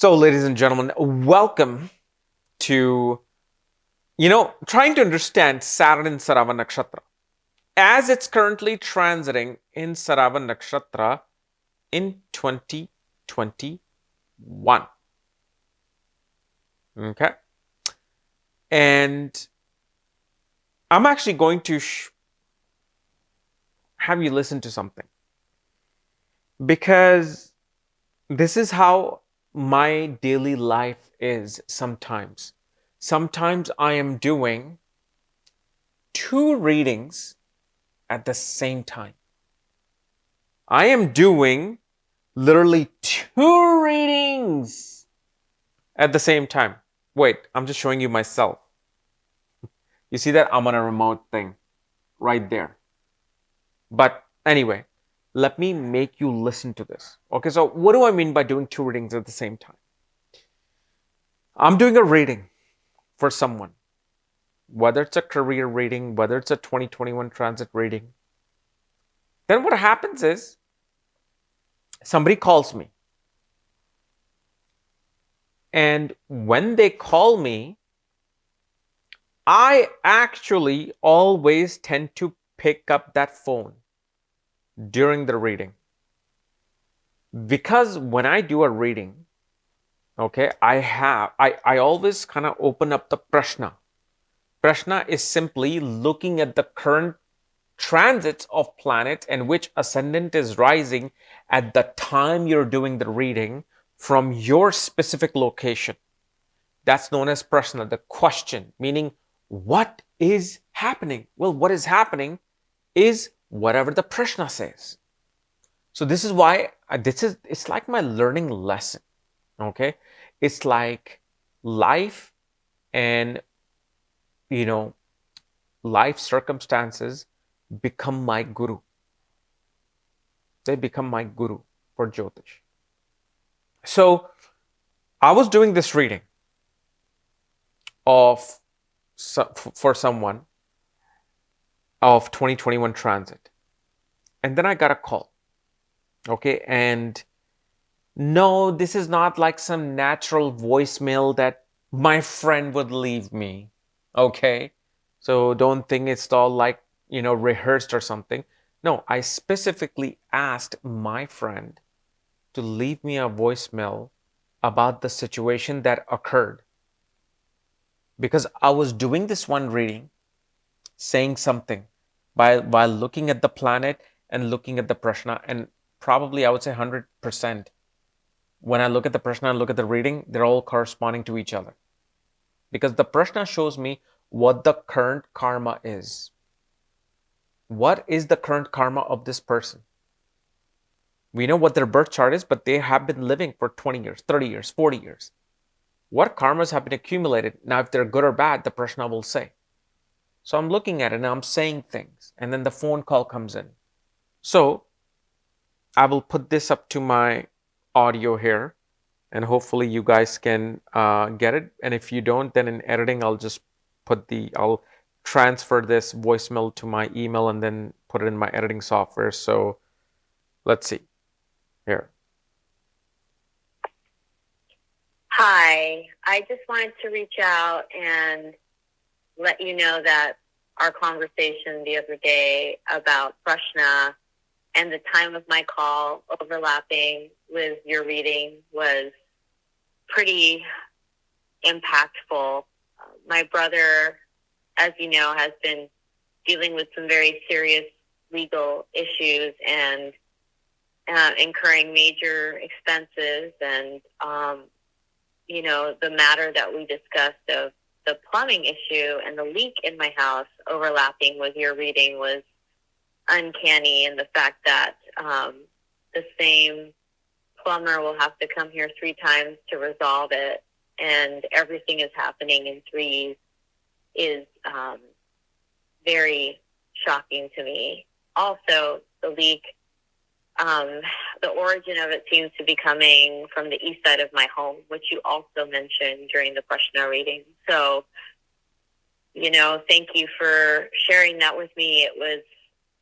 So, ladies and gentlemen, welcome to, trying to understand Saturn in Sharavan Nakshatra as it's currently transiting in Sharavan Nakshatra in 2021. Okay. And I'm actually going to have you listen to something because this is how my daily life is sometimes. Sometimes I am doing two readings at the same time. I am doing literally two readings at the same time. Wait, I'm just showing you myself. You see that? I'm on a remote thing right there. But anyway, let me make you listen to this. Okay, so what do I mean by doing two readings at the same time? I'm doing a reading for someone, whether it's a career reading, whether it's a 2021 transit reading. Then what happens is somebody calls me. And when they call me, I actually always tend to pick up that phone during the reading. Because when I do a reading, okay, I always kind of open up the Prashna. Prashna is simply looking at the current transits of planets and which ascendant is rising at the time you're doing the reading from your specific location. That's known as Prashna, the question, meaning what is happening? Well, what is happening is whatever the Prashna says. So this is why it's like my learning lesson. Okay, it's like life and life circumstances become my guru. They become my guru for Jyotish. So I was doing this reading of for someone of 2021 transit, and then I got a call. Okay, and no, this is not like some natural voicemail that my friend would leave me. Okay, so don't think it's all like rehearsed or something. No, I specifically asked my friend to leave me a voicemail about the situation that occurred because I was doing this one reading, saying something while looking at the planet and looking at the Prashna, and probably I would say 100%. When I look at the Prashna and look at the reading, they're all corresponding to each other. Because the Prashna shows me what the current karma is. What is the current karma of this person? We know what their birth chart is, but they have been living for 20 years, 30 years, 40 years. What karmas have been accumulated? Now, if they're good or bad, the Prashna will say. So I'm looking at it and I'm saying things, and then the phone call comes in. So I will put this up to my audio here, and hopefully you guys can get it. And if you don't, then in editing, I'll just I'll transfer this voicemail to my email and then put it in my editing software. So let's see here. Hi, I just wanted to reach out and let you know that our conversation the other day about Prashna and the time of my call overlapping with your reading was pretty impactful. My brother, as you know, has been dealing with some very serious legal issues and incurring major expenses. And, the matter that we discussed of the plumbing issue and the leak in my house overlapping with your reading was uncanny, and the fact that the same plumber will have to come here 3 times to resolve it, and everything is happening in threes is very shocking to me. Also, the leak, the origin of it seems to be coming from the east side of my home, which you also mentioned during the Prashna reading. So, thank you for sharing that with me. It was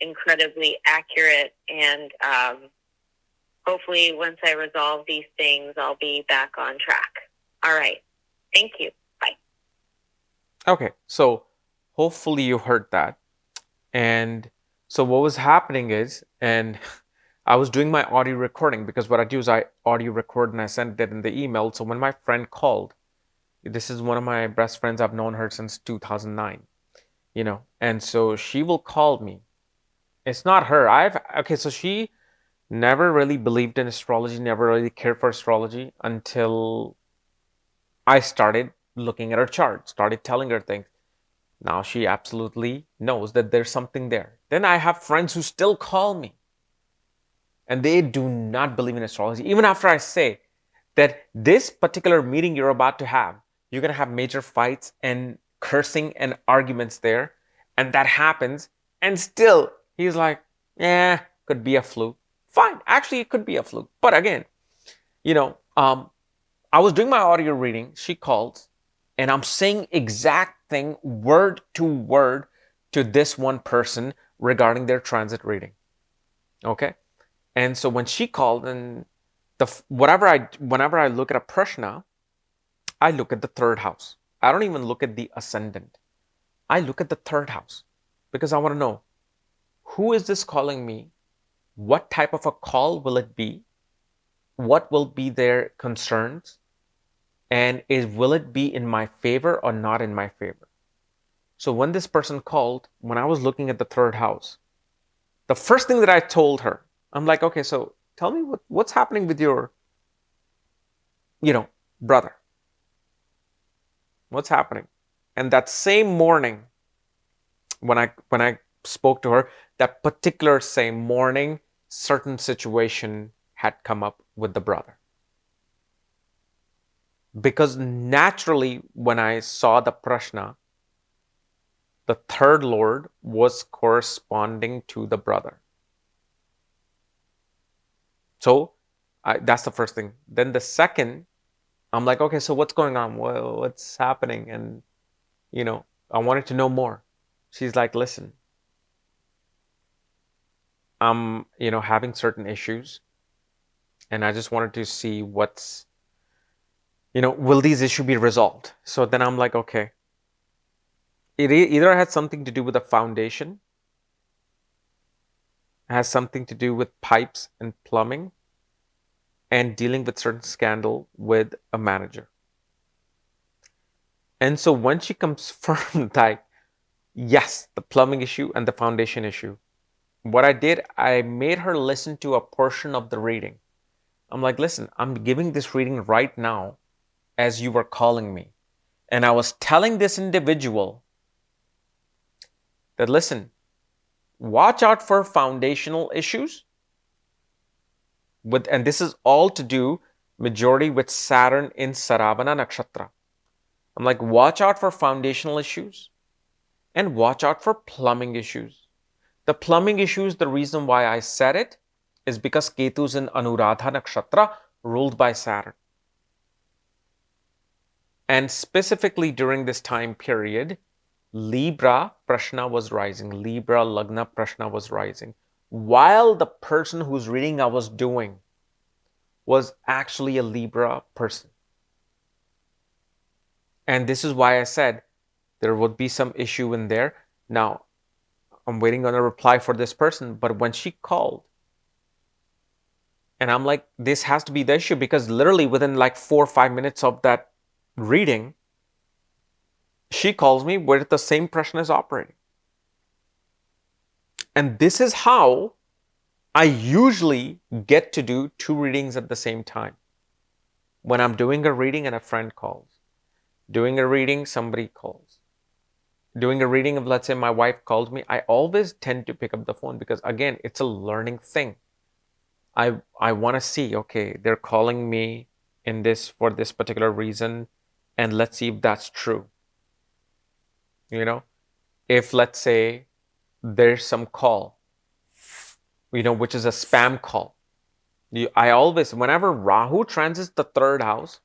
incredibly accurate, and hopefully once I resolve these things, I'll be back on track. All right. Thank you. Bye. Okay, so hopefully you heard that. And so what was happening is, and I was doing my audio recording, because what I do is I audio record and I send it in the email. So when my friend called, this is one of my best friends, I've known her since 2009, and so she will call me. It's not her. Okay, so she never really believed in astrology, never really cared for astrology until I started looking at her chart, started telling her things. Now she absolutely knows that there's something there. Then I have friends who still call me and they do not believe in astrology. Even after I say that this particular meeting you're about to have, you're going to have major fights and cursing and arguments there. And that happens. And still, he's like, yeah, could be a fluke. Fine. Actually, it could be a fluke. But again, I was doing my audio reading. She called and I'm saying exact thing, word to word, to this one person regarding their transit reading. Okay. And so when she called, and whenever I look at a Prashna, I look at the third house. I don't even look at the ascendant. I look at the third house because I want to know, who is this calling me? What type of a call will it be? What will be their concerns? And will it be in my favor or not in my favor? So when this person called, when I was looking at the third house, the first thing that I told her, I'm like, okay, so tell me what's happening with your, brother. What's happening? And that same morning, when I spoke to her, that particular same morning, certain situation had come up with the brother. Because naturally, when I saw the Prashna, the third lord was corresponding to the brother. So that's the first thing. Then the second, I'm like, okay, so what's going on? What's happening? And, I wanted to know more. She's like, listen, I'm, having certain issues. And I just wanted to see will these issues be resolved? So then I'm like, okay. It either has something to do with the foundation, has something to do with pipes and plumbing, and dealing with certain scandal with a manager. And so when she confirmed that, yes, the plumbing issue and the foundation issue, what I did, I made her listen to a portion of the reading. I'm like, listen, I'm giving this reading right now as you were calling me. And I was telling this individual that, listen, watch out for foundational issues. And this is all to do majority with Saturn in Sharavan Nakshatra. I'm like, watch out for foundational issues and watch out for plumbing issues. The plumbing issues, the reason why I said it is because Ketu's in Anuradha Nakshatra, ruled by Saturn. And specifically during this time period, Libra Prashna was rising. Libra Lagna Prashna was rising. While the person whose reading I was doing was actually a Libra person. And this is why I said there would be some issue in there. Now, I'm waiting on a reply for this person. But when she called, and I'm like, this has to be the issue, because literally within like 4 or 5 minutes of that reading, she calls me where the same Prashna is operating. And this is how I usually get to do 2 readings at the same time. When I'm doing a reading and a friend calls. Doing a reading, somebody calls. Doing a reading of, let's say, my wife calls me, I always tend to pick up the phone because, again, it's a learning thing. I want to see, okay, they're calling me for this particular reason, and let's see if that's true. If, let's say, there's some call, which is a spam call. I always, whenever Rahu transits the third house,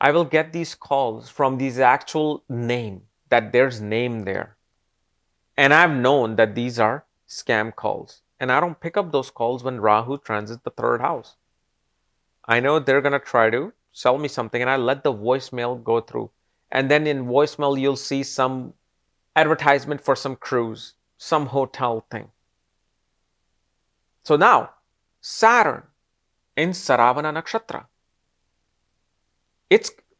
I will get these calls from these actual name, that there's name there. And I've known that these are scam calls. And I don't pick up those calls when Rahu transits the third house. I know they're going to try to sell me something, and I let the voicemail go through. And then in voicemail, you'll see some advertisement for some cruise, some hotel thing. So now, Saturn in Sharavan Nakshatra.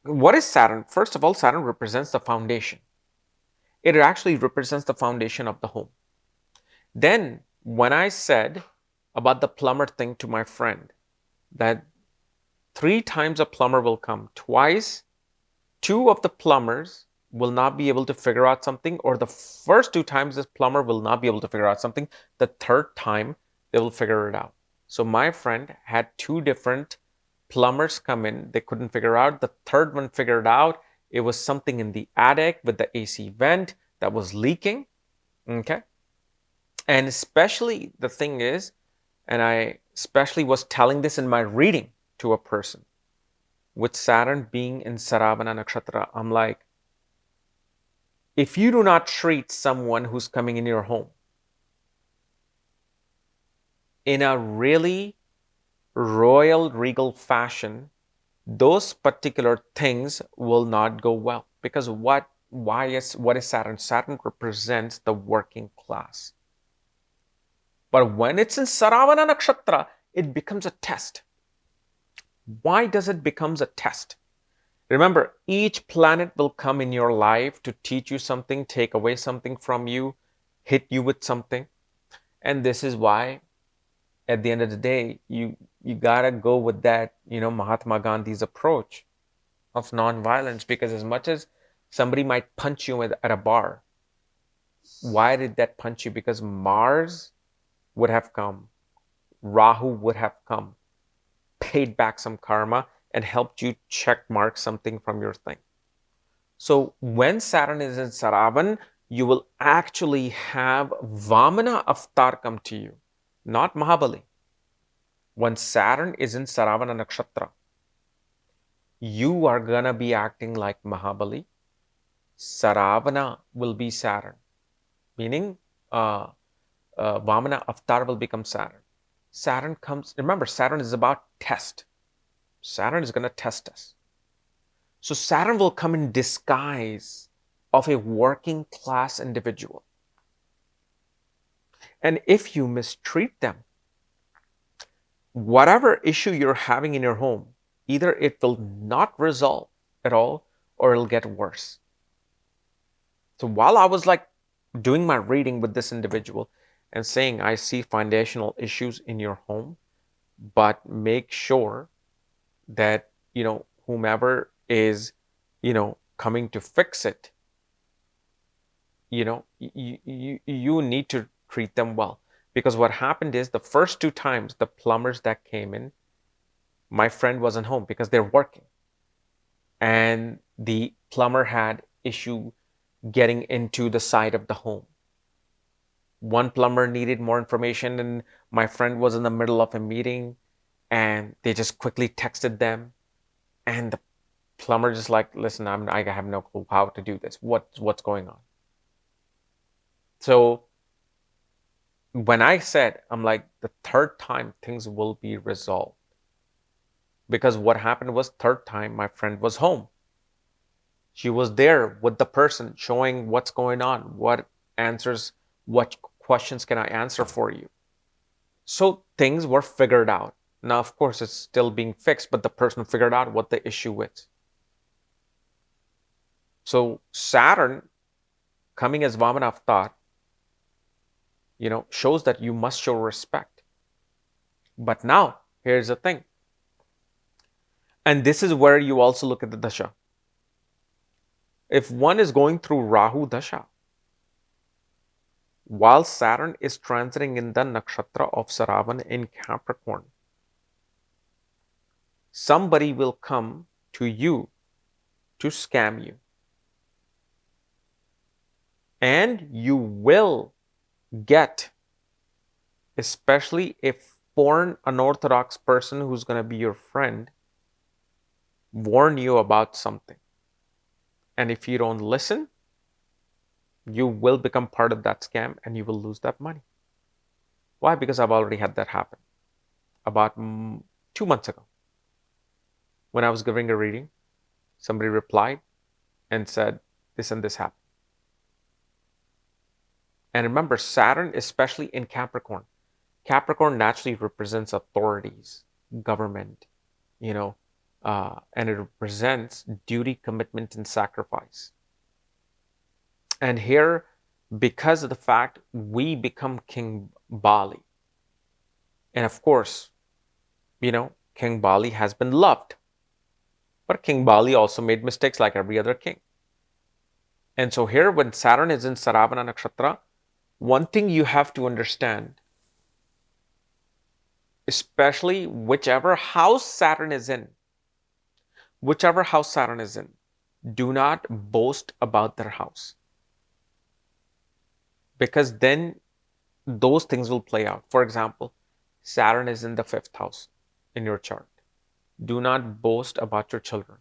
What is Saturn? First of all, Saturn represents the foundation. It actually represents the foundation of the home. Then, when I said about the plumber thing to my friend, that 3 times a plumber will come, twice, 2 of the plumbers will not be able to figure out something, or the first 2 times this plumber will not be able to figure out something, the third time they will figure it out. So my friend had 2 different plumbers come in, they couldn't figure out. The third one figured out it was something in the attic with the AC vent that was leaking. Okay. And especially the thing is, and I especially was telling this in my reading to a person, with Saturn being in Saravana Nakshatra, I'm like, if you do not treat someone who's coming in your home in a really royal, regal fashion, those particular things will not go well. Because what is Saturn? Saturn represents the working class. But when it's in Saravana Nakshatra, it becomes a test. Why does it become a test? Remember, each planet will come in your life to teach you something, take away something from you, hit you with something. And this is why, at the end of the day, you gotta go with that, Mahatma Gandhi's approach of non-violence, because as much as somebody might punch you at a bar, why did that punch you? Because Mars would have come, Rahu would have come, paid back some karma, and helped you check mark something from your thing. So when Saturn is in Saravan, you will actually have Vamana avatar come to you, not Mahabali. When Saturn is in Saravana Nakshatra, you are gonna be acting like Mahabali. Saravana will be Saturn, meaning Vamana avatar will become Saturn. Saturn comes, remember, Saturn is about test. Saturn is going to test us. So Saturn will come in disguise of a working class individual. And if you mistreat them, whatever issue you're having in your home, either it will not resolve at all or it'll get worse. So while I was like doing my reading with this individual and saying, I see foundational issues in your home, but make sure that, whomever is, coming to fix it, you need to treat them well. Because what happened is the first 2 times the plumbers that came in, my friend wasn't home because they're working. And the plumber had issue getting into the side of the home. One plumber needed more information and my friend was in the middle of a meeting and they just quickly texted them. And the plumber just like, listen, I have no clue how to do this. What's going on? So when I said, I'm like, the third time things will be resolved. Because what happened was, third time my friend was home. She was there with the person showing what's going on, what questions can I answer for you. So things were figured out. Now, of course, it's still being fixed, but the person figured out what the issue is. So Saturn coming as Vamana avatar, shows that you must show respect. But now, here's the thing. And this is where you also look at the dasha. If one is going through Rahu dasha, while Saturn is transiting in the nakshatra of Sharavan in Capricorn, somebody will come to you to scam you. And you will get, especially if foreign unorthodox person who's going to be your friend, warn you about something. And if you don't listen, you will become part of that scam and you will lose that money. Why? Because I've already had that happen about 2 months ago. When I was giving a reading, somebody replied and said, this and this happened. And remember, Saturn, especially in Capricorn, Capricorn naturally represents authorities, government, and it represents duty, commitment, and sacrifice. And here, because of the fact we become King Bali, and of course, King Bali has been loved, but King Bali also made mistakes like every other king. And so here, when Saturn is in Sharavan Nakshatra, one thing you have to understand, especially whichever house Saturn is in, do not boast about their house. Because then those things will play out. For example, Saturn is in the 5th house in your chart. Do not boast about your children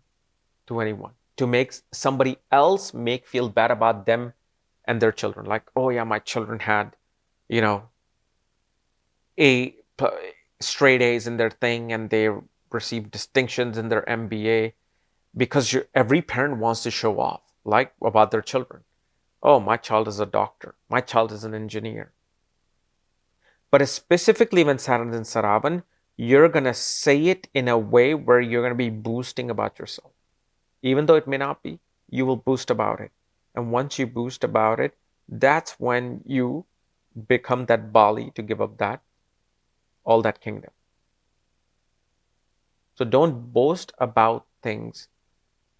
to anyone, to make somebody else feel bad about them and their children. Like, oh yeah, my children had, straight A's in their thing and they received distinctions in their MBA, because every parent wants to show off, like, about their children. Oh, my child is a doctor. My child is an engineer. But specifically when Saturn is in Sharavan, you're going to say it in a way where you're going to be boosting about yourself. Even though it may not be, you will boost about it. And once you boost about it, that's when you become that Bali to give up all that kingdom. So don't boast about things,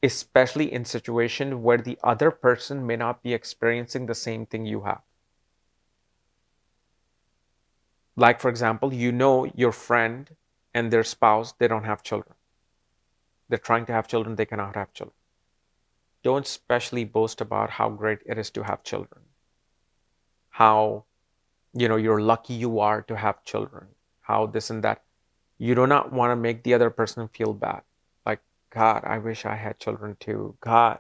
especially in situations where the other person may not be experiencing the same thing you have. Like, for example, your friend and their spouse, they don't have children. They're trying to have children, they cannot have children. Don't especially boast about how great it is to have children. How, you're lucky you are to have children. How this and that. You do not want to make the other person feel bad. Like, God, I wish I had children too. God.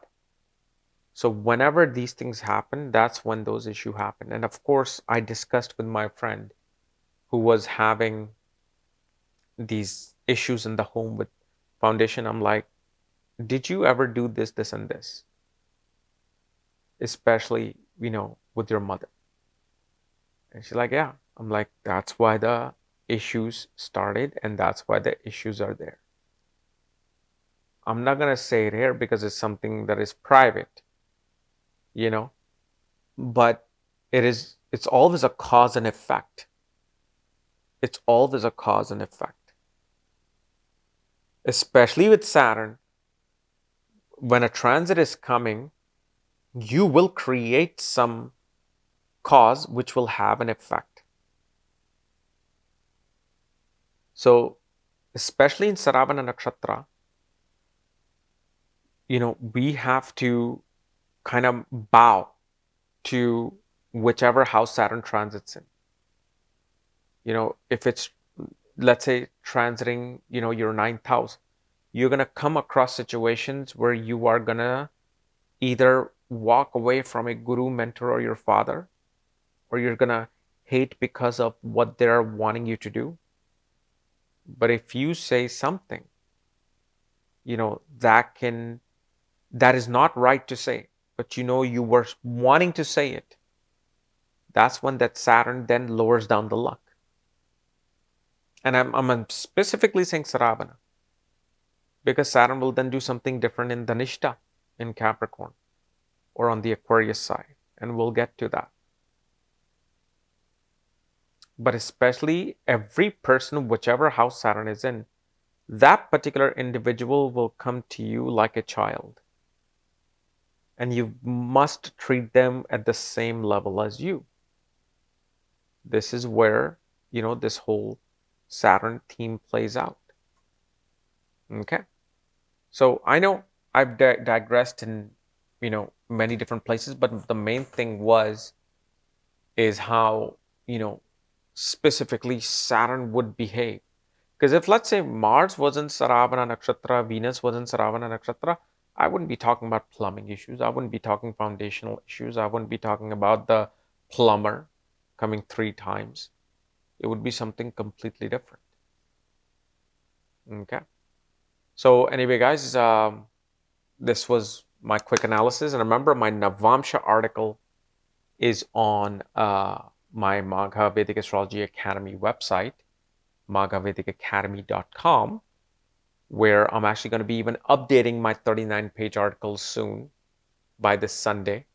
So whenever these things happen, that's when those issues happen. And of course, I discussed with my friend who was having these issues in the home with foundation. I'm like, did you ever do this, this, and this? Especially, with your mother. And she's like, yeah. I'm like, that's why the issues started and that's why the issues are there. I'm not going to say it here because it's something that is private, but it's always a cause and effect. It's always a cause and effect. Especially with Saturn, when a transit is coming, you will create some cause which will have an effect. So, especially in Sharavan Nakshatra, we have to kind of bow to whichever house Saturn transits in. If it's, let's say, transiting, your 9th house, you're going to come across situations where you are going to either walk away from a guru, mentor, or your father, or you're going to hate because of what they're wanting you to do. But if you say something, that is not right to say, but you were wanting to say it, that's when that Saturn then lowers down the luck. And I'm specifically saying Saravana, because Saturn will then do something different in Dhanishta, in Capricorn, or on the Aquarius side, and we'll get to that. But especially every person, whichever house Saturn is in, that particular individual will come to you like a child. And you must treat them at the same level as you. This is where, this whole Saturn theme plays out. Okay. So I know I've digressed in, many different places, but the main thing is how, specifically Saturn would behave. Because if, let's say, Mars was in Saravana Nakshatra, Venus was in Saravana Nakshatra, I wouldn't be talking about plumbing issues. I wouldn't be talking foundational issues. I wouldn't be talking about the plumber coming 3 times. it would be something completely different. Okay. So anyway, guys, this was my quick analysis. And remember, my Navamsha article is on my Magha Vedic Astrology Academy website, maghavedicacademy.com, where I'm actually going to be even updating my 39-page article soon by this Sunday.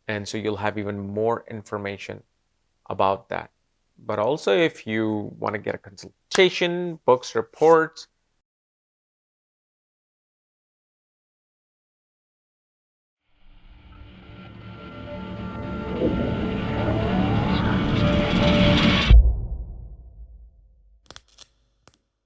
And so you'll have even more information about that. But also, if you want to get a consultation, books, reports,